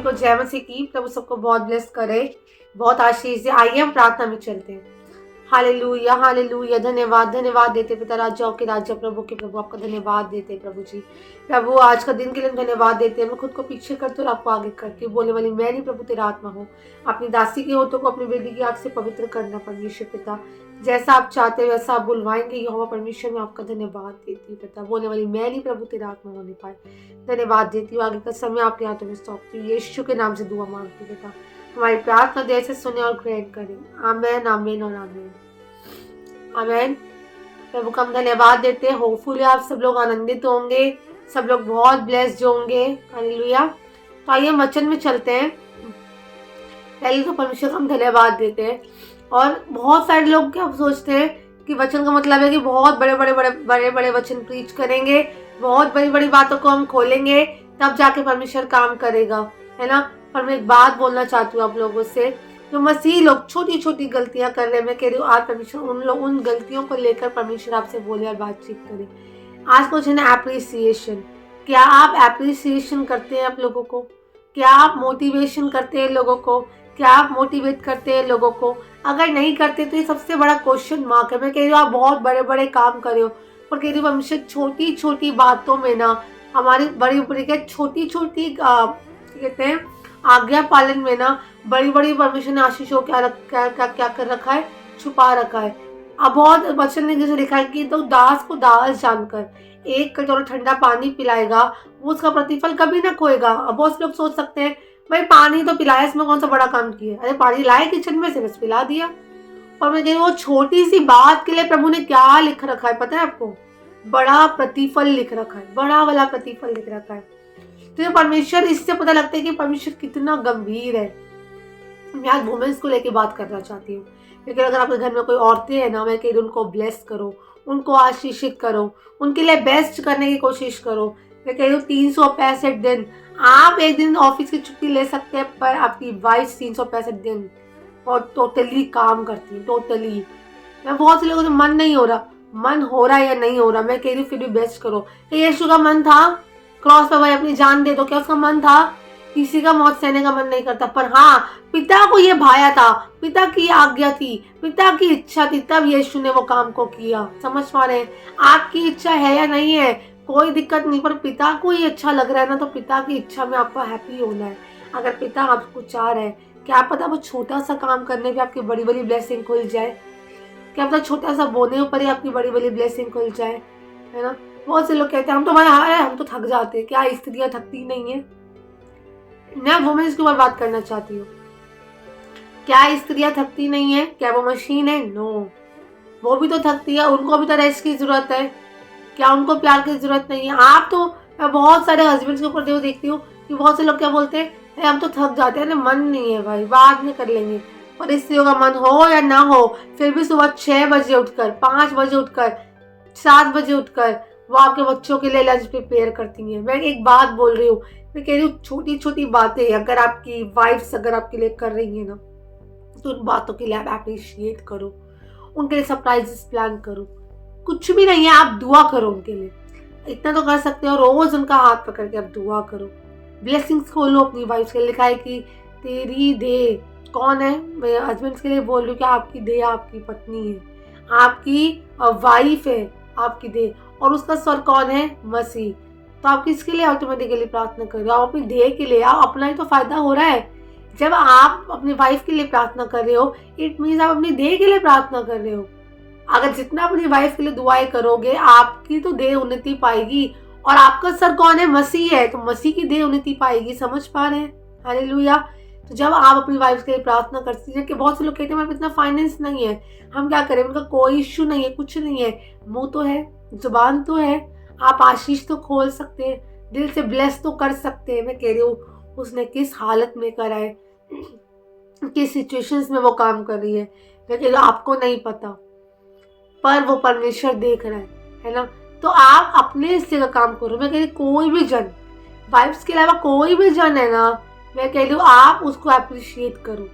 सभी को जय मसीह की। प्रभु सबको बहुत ब्लेस करे, बहुत आशीष दे। आइए हम प्रार्थना में चलते हैं। Hallelujah hallelujah. धन्यवाद धन्यवाद देते पिता, राजाओं के राजा, प्रभु के प्रभु, आपका धन्यवाद देते प्रभु जी। प्रभु आज का दिन के लिए धन्यवाद देते हैं। मैं खुद को पीछे करते और आपको आगे करके बोलने वाली मैं नहीं प्रभु, तेरा आत्मा हो। अपनी दासी के होठों को अपनी बेटी की आग से पवित्र करना परमेश्वर पिता। जैसा आप चाहते हो वैसा आप बुलवाएंगे यहोवा परमेश्वर, मैं आपका धन्यवाद देती हूँ पिता। बोलने वाली मैं नहीं प्रभु, तेरा आत्मा होने पाए। धन्यवाद देती हूँ। आगे का समय आपके हाथों में सौंपती हूँ। यीशु के नाम से दुआ मांगती हूँ पिता। हमारी प्रार्थना देर से सुने और ग्रहण करें। आमेन आमेन और आमेन आमेन। प्रभु का हम धन्यवाद देते हैं। होपफुली आप सब लोग आनंदित होंगे, सब लोग बहुत ब्लेस्ड होंगे। हालेलुया। तो आइए हम वचन में चलते हैं। पहले तो परमेश्वर को हम धन्यवाद देते हैं। और बहुत सारे लोग क्या सोचते हैं कि वचन का मतलब है कि बहुत बड़े वचन प्रीच करेंगे, बहुत बड़ी बड़ी बातों को हम खोलेंगे, तब जाके परमेश्वर काम करेगा, है ना। पर मैं एक बात बोलना चाहती हूँ आप लोगों से, जो मसीह लोग छोटी छोटी गलतियां कर रहे हैं, मैं कह रही हूँ आज परमेश्वर उन गलतियों को लेकर परमेश्वर आपसे बोले और बातचीत करे। आज कुछ है ना एप्रिसिएशन। क्या आप एप्रिसिएशन करते हैं आप लोगों को? क्या आप मोटिवेशन करते हैं लोगों को? क्या आप मोटिवेट करते हैं लोगों को? अगर नहीं करते तो ये सबसे बड़ा क्वेश्चन मार्क है। मैं कह रही हूँ आप बहुत बड़े बड़े काम कर रहे हो, पर कह रही हूँ परमेश्वर छोटी छोटी बातों में ना हमारी बड़ी बड़ी क्या छोटी छोटी कहते हैं आज्ञा पालन में ना बड़ी बड़ी परमेश्वर ने आशीषों क्या कर रखा है, छुपा रखा है। अब बहुत वचन ने जैसे लिखा है कि तो दास को दास जानकर एक कटोरा ठंडा पानी पिलाएगा, वो उसका प्रतिफल कभी ना खोएगा। अब बहुत लोग सोच सकते हैं भाई पानी तो पिलाया, इसमें कौन सा बड़ा काम किया? अरे पानी लाए किचन में से, बस पिला दिया। और मैं कह रही हूँ वो छोटी सी बात के लिए प्रभु ने क्या लिख रखा है पता है आपको? बड़ा प्रतिफल लिख रखा है, बड़ा वाला प्रतिफल लिख रखा है। तो ये परमेश्वर, इससे पता लगता है कि परमेश्वर कितना गंभीर है। मैं आज वुमेन्स को लेके बात करना चाहती हूँ, लेकिन अगर आपके घर में कोई औरतें हैं ना, मैं कह रही हूँ उनको ब्लेस करो, उनको आशीषित करो, उनके लिए बेस्ट करने की कोशिश करो। मैं कह रही हूँ 365 दिन आप एक दिन ऑफिस की छुट्टी ले सकते हैं, पर आपकी वाइफ 365 दिन और टोटली काम करती है, टोटली। मैं बहुत से लोगों से मन नहीं हो रहा, मन हो रहा है या नहीं हो रहा, मैं कह रही हूँ फिर भी बेस्ट करो। यीशु का मन था क्रॉस पर भाई अपनी जान दे दो, क्या उसका मन था? किसी का मौत सहने का मन नहीं करता, पर हाँ पिता को ये भाया था, पिता की आज्ञा थी, पिता की इच्छा थी, तब यीशु ने वो काम को किया। समझ पा रहे हैं? आपकी इच्छा है या नहीं है कोई दिक्कत नहीं, पर पिता को ये अच्छा लग रहा है ना, तो पिता की इच्छा में आपको हैप्पी होना है। अगर पिता आपको चाह रहे हैं, क्या पता वो छोटा सा काम करने पे आपकी बड़ी बड़ी ब्लेसिंग खुल जाए, क्या पता छोटा सा बोने ऊपर ही आपकी बड़ी बड़ी ब्लेसिंग खुल जाए, है ना। बहुत से लोग कहते हैं हम तो भाई हाँ हम तो थक जाते हैं। क्या स्त्रियां थकती नहीं है? मैं वुमेन्स के ऊपर बात करना चाहती हूँ। क्या स्त्रियां थकती नहीं है? क्या वो मशीन है? नो, वो भी तो थकती है, उनको भी तो रेस्ट की जरूरत है। क्या उनको प्यार की जरूरत नहीं है? आप तो, मैं बहुत सारे हस्बैंड्स के ऊपर देखती हूँ कि बहुत से लोग क्या बोलते हैं हम तो थक जाते हैं, मन नहीं है भाई, बाद में कर लेंगे। पर स्त्रियों का मन हो या ना हो, फिर भी सुबह 6 बजे उठकर, 5 बजे उठकर, 7 बजे उठकर वो आपके बच्चों के लिए लंच प्रिपेयर करती हैं। मैं एक बात बोल रही हूँ, मैं कह रही हूँ छोटी छोटी बातें अगर आपकी वाइफ्स अगर आपके लिए कर रही है ना, तो उन बातों के लिए आप अप्रिशिएट करो, उनके लिए सरप्राइजेस प्लान करो। कुछ भी नहीं है, आप दुआ करो उनके लिए, इतना तो कर सकते हो। रोज उनका हाथ पकड़ के आप दुआ करो, ब्लेसिंग्स खोलो अपनी वाइफ के लिए। लिखा है कि तेरी देह कौन है? मैं हस्बैंड्स के लिए बोल रही हूँ कि आपकी देह आपकी पत्नी है, आपकी वाइफ है आपकी देह, और उसका स्वर कौन है? मसीह। तो आप किसके लिए ऑटोमेटिकली प्रार्थना कर रहे हो? आप अपनी देह के लिए। आप अपना ही तो फायदा हो रहा है। जब आप अपनी वाइफ के लिए प्रार्थना कर रहे हो, इट मीन्स आप अपनी देह के लिए प्रार्थना कर रहे हो। अगर जितना अपनी वाइफ के लिए दुआएं करोगे, आपकी तो देह उन्नति पाएगी, और आपका सर कौन है? मसीह है, तो मसीह की देह उन्नति पाएगी। समझ पा रहे हैं? हालेलुया। तो जब आप अपनी वाइफ के लिए प्रार्थना करती है, कि बहुत से लोग कहते हैं मेरे इतना फाइनेंस नहीं है, हम क्या करें? उनका कोई इश्यू नहीं है, कुछ नहीं है, मुंह तो है, जुबान तो है, आप आशीष तो खोल सकते हैं, दिल से ब्लेस तो कर सकते हैं। मैं कह रही हूँ उसने किस हालत में करा है, किस सिचुएशंस में वो काम कर रही है, मैं कह रही हूँ आपको नहीं पता, पर वो परमेश्वर देख रहा है ना। तो आप अपने हिस्से का काम करो। मैं कह रही कोई भी जन, वाइफ्स के अलावा कोई भी जन है ना, मैं कह रही हूँ आप उसको अप्रिशिएट करो।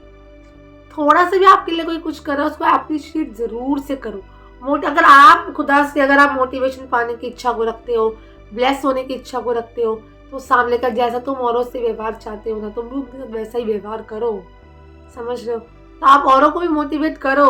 थोड़ा सा भी आपके लिए कोई कुछ कर रहा है, उसको अप्रिशिएट जरूर से करो। अगर आप खुदा से, अगर आप मोटिवेशन पाने की इच्छा को रखते हो, ब्लेस होने की इच्छा को रखते हो, तो सामने का जैसा तुम औरों से व्यवहार चाहते हो ना, तुम भी उनके साथ वैसा ही व्यवहार करो। समझ रहे हो? तो आप औरों को भी मोटिवेट करो,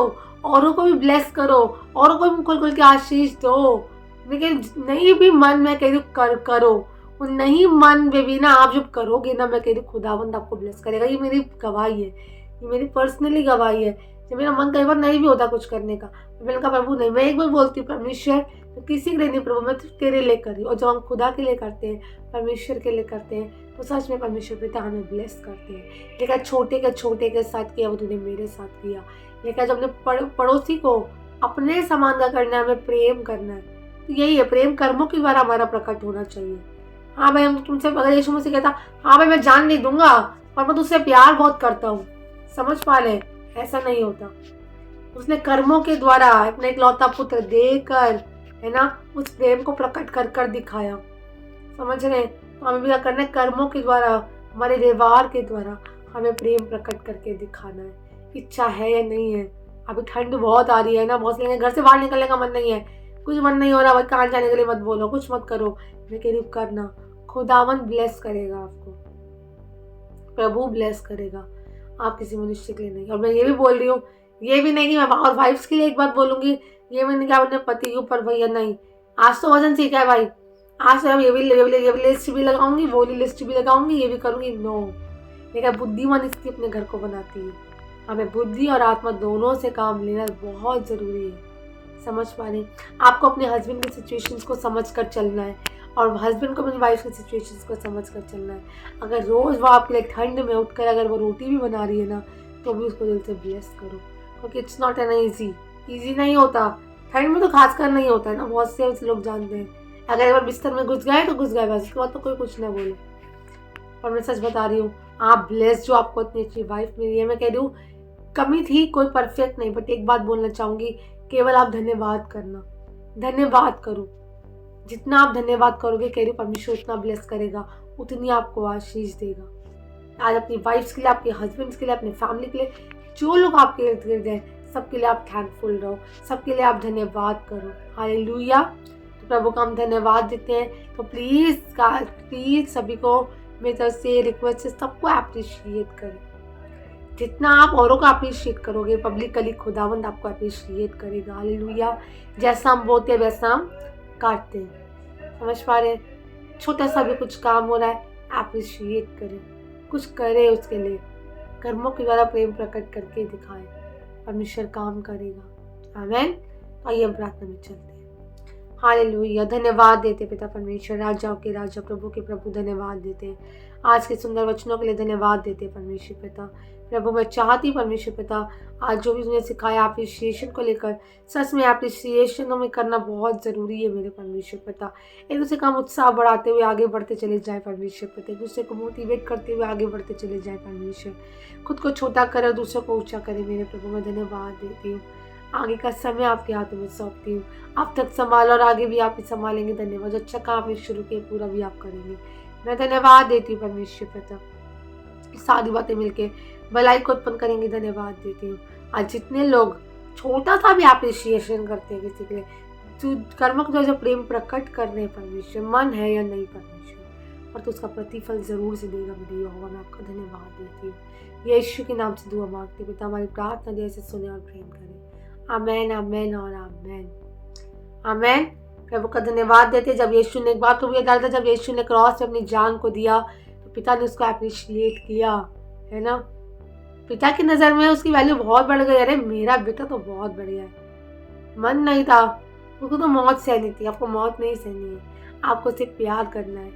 औरों को भी ब्लेस करो, औरों को भी खुल-खुल के आशीष दो। लेकिन नहीं भी मन मैं कह रही हूँ करो। और नहीं मन में भी ना आप जब करोगे ना, मैं कह रही हूँ खुदावंद आपको ब्लेस करेगा। ये मेरी गवाही है, ये मेरी पर्सनली गवाही है। जब मेरा मन कई बार नहीं भी होता कुछ करने का, तो मैंने कहा प्रभु नहीं, मैं एक बार बोलती हूँ परमेश्वर तो किसी के लिए नहीं प्रभु, मैं सिर्फ तेरे लिए कर रही हूँ। और जब हम खुदा के लिए करते हैं, परमेश्वर के लिए करते हैं, तो सच में परमेश्वर पिता हमें ब्लेस करते हैं। लेकिन छोटे के साथ किया वो तूने मेरे साथ किया। लेकिन जब अपने पड़ोसी को अपने समान का करना है, हमें प्रेम करना है, तो यही है, प्रेम कर्मों के द्वारा हमारा प्रकट होना चाहिए। हाँ भाई, हम तुमसे, अगर यीशु मसीह कहता हाँ भाई मैं जान नहीं दूंगा पर मैं तुझसे प्यार बहुत करता हूँ, समझ पा रहे, ऐसा नहीं होता। उसने कर्मों के द्वारा अपना इकलौता पुत्र देकर, है ना, उस प्रेम को प्रकट कर कर दिखाया। समझ रहे हैं? तो हमें भी क्या करना है, कर्मों के द्वारा, हमारे व्यवहार के द्वारा हमें प्रेम प्रकट करके दिखाना है। इच्छा है या नहीं है? अभी ठंड बहुत आ रही है ना, बहुत से घर से बाहर निकलने का मन नहीं है, कुछ मन नहीं हो रहा भाई, कहाँ जाने के लिए मत बोलो, कुछ मत करो। मैं कह रही हूँ करना, खुदावन ब्लेस करेगा आपको, प्रभु ब्लेस करेगा, आप किसी मनुष्य के लिए नहीं। और मैं ये भी बोल रही हूँ, ये भी नहीं कि मैं और वाइफ्स के लिए एक बात बोलूंगी, ये भी नहीं कि अपने पति के ऊपर भैया नहीं। आज तो वजन सीखा है भाई, आज तो ये भी लिस्ट भी लगाऊंगी, वो लिस्ट भी लगाऊंगी, ये भी करूंगी, नो। लेकिन बुद्धिमान इसलिए अपने घर को बनाती है। हमें बुद्धि और आत्मा दोनों से काम लेना बहुत जरूरी है। समझ पा रहे, आपको अपने हस्बैंड की सिचुएशंस को समझ कर चलना है, और हस्बैंड को अपनी वाइफ की सिचुएशंस को समझ कर चलना है। अगर रोज़ वो आपके लिए ठंड में उठकर अगर वो रोटी भी बना रही है ना, तो भी उसको दिल से ब्लेस करो, क्योंकि इट्स नॉट एन ईजी नहीं होता। ठंड में तो खासकर नहीं होता है ना, बहुत से लोग जानते हैं, अगर एक बार बिस्तर में घुस गए तो घुस गए, बस उसके बाद तो कोई कुछ ना बोले। पर मैं सच बता रही हूँ, आप ब्लेस जो आपको इतनी अच्छी वाइफ मिली है। मैं कह रही हूँ कमी थी, कोई परफेक्ट नहीं, बट एक बात बोलना चाहूँगी, केवल आप धन्यवाद करना, धन्यवाद करो। जितना आप धन्यवाद करोगे, कह रही हूँ परमेश्वर उतना ब्लेस करेगा, उतनी आपको आशीष देगा। आज अपनी वाइफ्स के लिए, आपके हस्बैंड्स के लिए, अपनी फैमिली के लिए, जो लोग आपके इर्द गिर्द हैं, सबके लिए आप थैंकफुल रहो, सबके लिए आप धन्यवाद करो। हालेलुया। तो प्रभु का हम धन्यवाद देते हैं। तो प्लीज़ सभी को मेरी तरफ से रिक्वेस्ट है, सबको अप्रिशिएट करें। जितना आप औरों को अप्रिशिएट करोगे, पब्लिकली खुदावंद आपको अप्रिशिएट करेगा। हालेलुया। जैसा हम बोते हैं वैसा हम काटते हैं। समझ पा रहे हैं? छोटा सा भी कुछ काम हो रहा है, अप्रिशिएट करें, कुछ करें उसके लिए, कर्मों के द्वारा प्रेम प्रकट करके दिखाएं, परमेश्वर काम करेगा। आमीन। तो आइए हम प्रार्थना में चलते हैं। हालेलुया। धन्यवाद देते पिता परमेश्वर, राजाओं के राजा, प्रभु के प्रभु, धन्यवाद देते हैं आज के सुंदर वचनों के लिए, धन्यवाद देते हैं परमेश्वर पिता। प्रभु मैं चाहती परमेश्वर पिता, आज जो भी तुमने सिखाया एप्रिसिएशन को लेकर, सच में एप्रिसिएशन हमें करना बहुत ज़रूरी है मेरे परमेश्वर पिता। एक दूसरे का हम उत्साह बढ़ाते हुए आगे बढ़ते चले जाए परमेश्वर पिता, एक दूसरे को मोटिवेट करते हुए आगे बढ़ते चले जाए परमेश्वर। खुद को छोटा करे और दूसरों को ऊँचा करे मेरे प्रभु। मैं धन्यवाद देती हूँ, आगे का समय आपके हाथों में सौंपती हूँ। आप तक संभालो और आगे भी आप ही संभालेंगे। धन्यवाद। जो अच्छा काम आपने शुरू किया पूरा भी आप करेंगे। मैं धन्यवाद देती हूँ परमेश्वर पिता, सारी बातें मिलके भलाई को उत्पन्न करेंगे। धन्यवाद देती हूँ। आज जितने लोग छोटा सा भी अप्रिशिएशन करते हैं किसी के लिए, जो कर्म को जो प्रेम प्रकट कर रहे हैं परमेश्वर, मन है या नहीं परमेश्वर, और तो उसका प्रतिफल जरूर से देगा मेरे यहोवा। मैं आपका धन्यवाद देती हूँ। यीशु के नाम से दुआ मांगते पिता, हमारी प्रार्थना जय से सुने और प्रेम करें। आमेन, आमेन और आमेन, आमेन। प्रभु का धन्यवाद देते। जब यीशु ने, एक बात तो ये डाला था, जब यीशु ने क्रॉस पे अपनी जान को दिया तो पिता ने उसको अप्रिशिएट किया, है ना। पिता की नज़र में उसकी वैल्यू बहुत बढ़ गई। अरे मेरा बेटा तो बहुत बढ़िया है। मन नहीं था, उसको तो मौत सहनी थी, आपको मौत नहीं सहनी है, आपको सिर्फ प्यार करना है,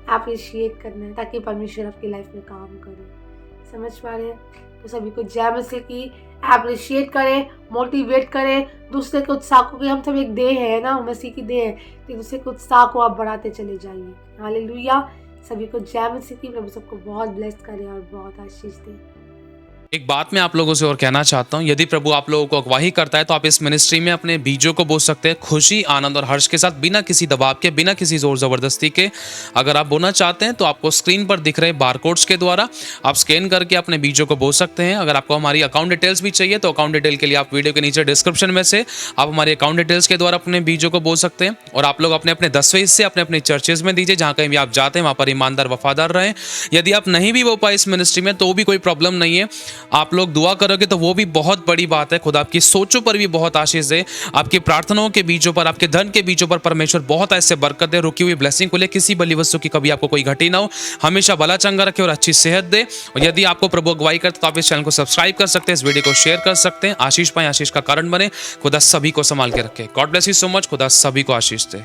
अप्रिशिएट करना है, ताकि परमेश्वर आपकी लाइफ में काम करे। समझ पा रहे हैं? तो सभी को जय मसीह की। अप्रिशिएट करें, मोटिवेट करें दूसरे के उत्साह को, कि हम सब एक देह है ना, मसीह की देह है, तो दूसरे के उत्साह को आप बढ़ाते चले जाइए। हालेलुया। सभी को जय मसीह की। प्रभु सबको बहुत ब्लेस करे और बहुत आशीष दे। एक बात मैं आप लोगों से और कहना चाहता हूँ, यदि प्रभु आप लोगों को अगवाही करता है तो आप इस मिनिस्ट्री में अपने बीजों को बो सकते हैं खुशी, आनंद और हर्ष के साथ, बिना किसी दबाव के, बिना किसी जोर जबरदस्ती के। अगर आप बोना चाहते हैं तो आपको स्क्रीन पर दिख रहे बारकोड्स के द्वारा आप स्कैन करके अपने बीजों को बो सकते हैं। अगर आपको हमारी अकाउंट डिटेल्स भी चाहिए तो अकाउंट डिटेल के लिए आप वीडियो के नीचे डिस्क्रिप्शन में से आप हमारे अकाउंट डिटेल्स के द्वारा अपने बीजों को बो सकते हैं। और आप लोग अपने अपने 10वें हिस्से अपने अपने चर्चेज में दीजिए, जहाँ कहीं भी आप जाते हैं वहाँ पर ईमानदार वफादार रहें। यदि आप नहीं भी बो पाए इस मिनिस्ट्री में तो भी कोई प्रॉब्लम नहीं है, आप लोग दुआ करोगे तो वो भी बहुत बड़ी बात है। खुदा आपकी सोचों पर भी बहुत आशीष दे, आपकी प्रार्थनाओं के बीजों पर, आपके धन के बीजों पर परमेश्वर बहुत ऐसे बरकत दे, रुकी हुई ब्लेसिंग को ले, किसी बली वस्तु की कभी आपको कोई घटी ना हो, हमेशा भला चंगा रखे और अच्छी सेहत दे। और यदि आपको प्रभु अगुवाई करते तो आप इस चैनल को सब्सक्राइब कर सकते हैं, इस वीडियो को शेयर कर सकते हैं। आशीष पाए, आशीष का कारण बने। खुदा सभी को संभाल के रखे। God bless you so much. खुदा सभी को आशीष दे।